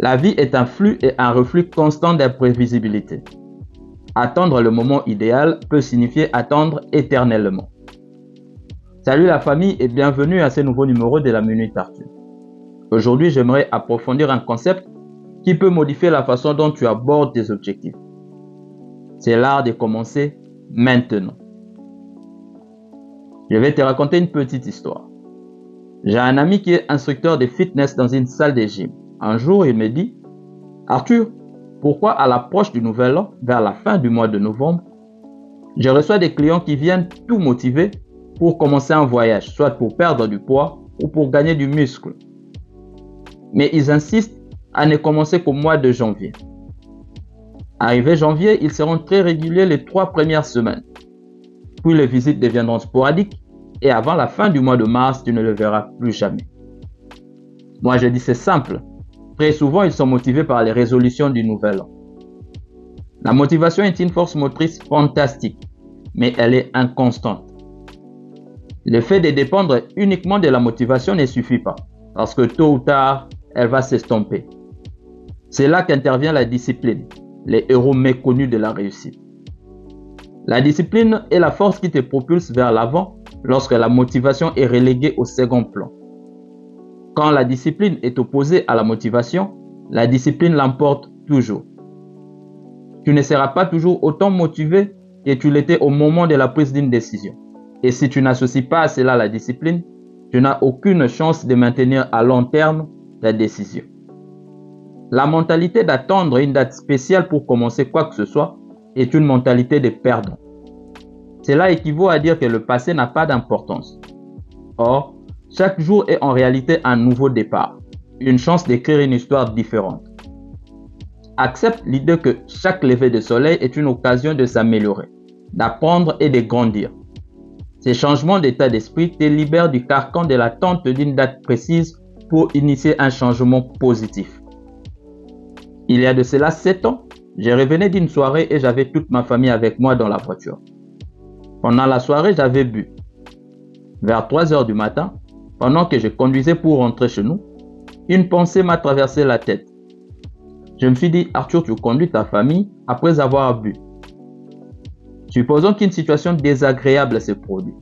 La vie est un flux et un reflux constant d'imprévisibilité. Attendre le moment idéal peut signifier attendre éternellement. Salut la famille et bienvenue à ce nouveau numéro de la Minute Arthur. Aujourd'hui, j'aimerais approfondir un concept qui peut modifier la façon dont tu abordes tes objectifs. C'est l'art de commencer maintenant. Je vais te raconter une petite histoire. J'ai un ami qui est instructeur de fitness dans une salle de gym. Un jour, il me dit « Arthur, pourquoi à l'approche du nouvel an, vers la fin du mois de novembre, je reçois des clients qui viennent tout motivés pour commencer un voyage, soit pour perdre du poids ou pour gagner du muscle. Mais ils insistent à ne commencer qu'au mois de janvier. Arrivé janvier, ils seront très réguliers les 3 premières semaines. Puis les visites deviendront sporadiques et avant la fin du mois de mars, tu ne le verras plus jamais. » Moi, je dis c'est simple. Très souvent, ils sont motivés par les résolutions du nouvel an. La motivation est une force motrice fantastique, mais elle est inconstante. Le fait de dépendre uniquement de la motivation ne suffit pas, parce que tôt ou tard, elle va s'estomper. C'est là qu'intervient la discipline, les héros méconnus de la réussite. La discipline est la force qui te propulse vers l'avant lorsque la motivation est reléguée au second plan. Quand la discipline est opposée à la motivation, la discipline l'emporte toujours. Tu ne seras pas toujours autant motivé que tu l'étais au moment de la prise d'une décision. Et si tu n'associes pas à cela la discipline, tu n'as aucune chance de maintenir à long terme ta décision. La mentalité d'attendre une date spéciale pour commencer quoi que ce soit est une mentalité de perdant. Cela équivaut à dire que le passé n'a pas d'importance. Or, chaque jour est en réalité un nouveau départ, une chance d'écrire une histoire différente. Accepte l'idée que chaque lever de soleil est une occasion de s'améliorer, d'apprendre et de grandir. Ces changements d'état d'esprit te libèrent du carcan de l'attente d'une date précise pour initier un changement positif. Il y a de cela 7 ans, je revenais d'une soirée et j'avais toute ma famille avec moi dans la voiture. Pendant la soirée, j'avais bu. Vers 3 heures du matin, pendant que je conduisais pour rentrer chez nous, une pensée m'a traversé la tête. Je me suis dit, Arthur, tu conduis ta famille après avoir bu. Supposons qu'une situation désagréable se produit.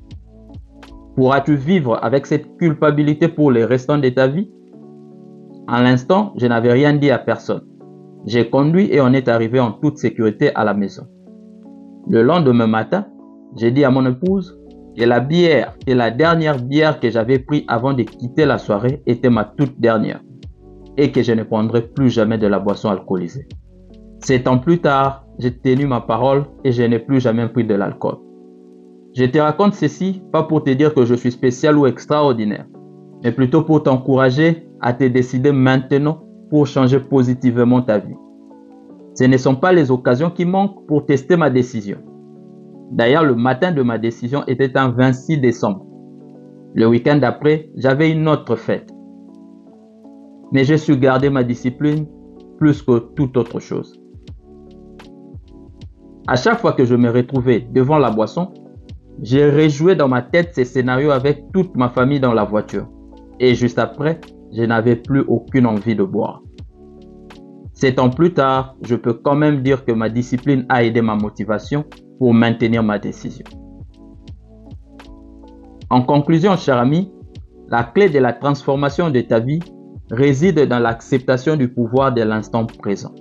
Pourras-tu vivre avec cette culpabilité pour les restants de ta vie? À l'instant, je n'avais rien dit à personne. J'ai conduit et on est arrivé en toute sécurité à la maison. Le lendemain matin, j'ai dit à mon épouse que la dernière bière que j'avais prise avant de quitter la soirée était ma toute dernière et que je ne prendrai plus jamais de la boisson alcoolisée. 7 ans plus tard, j'ai tenu ma parole et je n'ai plus jamais pris de l'alcool. Je te raconte ceci pas pour te dire que je suis spécial ou extraordinaire, mais plutôt pour t'encourager à te décider maintenant pour changer positivement ta vie. Ce ne sont pas les occasions qui manquent pour tester ma décision. D'ailleurs, le matin de ma décision était un 26 décembre. Le week-end d'après, j'avais une autre fête. Mais j'ai su garder ma discipline plus que toute autre chose. À chaque fois que je me retrouvais devant la boisson, j'ai rejoué dans ma tête ces scénarios avec toute ma famille dans la voiture. Et juste après, je n'avais plus aucune envie de boire. 7 ans plus tard, je peux quand même dire que ma discipline a aidé ma motivation pour maintenir ma décision. En conclusion, cher ami, la clé de la transformation de ta vie réside dans l'acceptation du pouvoir de l'instant présent.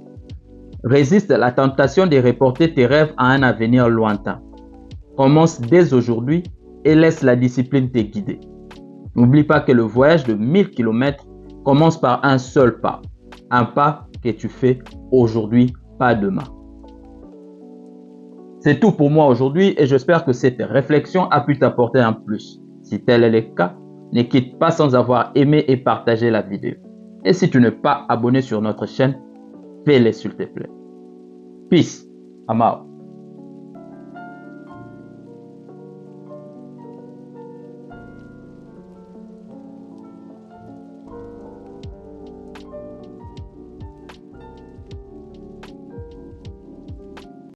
Résiste à la tentation de reporter tes rêves à un avenir lointain. Commence dès aujourd'hui et laisse la discipline te guider. N'oublie pas que le voyage de 1000 km commence par un seul pas. Un pas que tu fais aujourd'hui, pas demain. C'est tout pour moi aujourd'hui et j'espère que cette réflexion a pu t'apporter un plus. Si tel est le cas, ne quitte pas sans avoir aimé et partagé la vidéo. Et si tu n'es pas abonné sur notre chaîne, fais-le s'il te plaît. Peace. I'm out.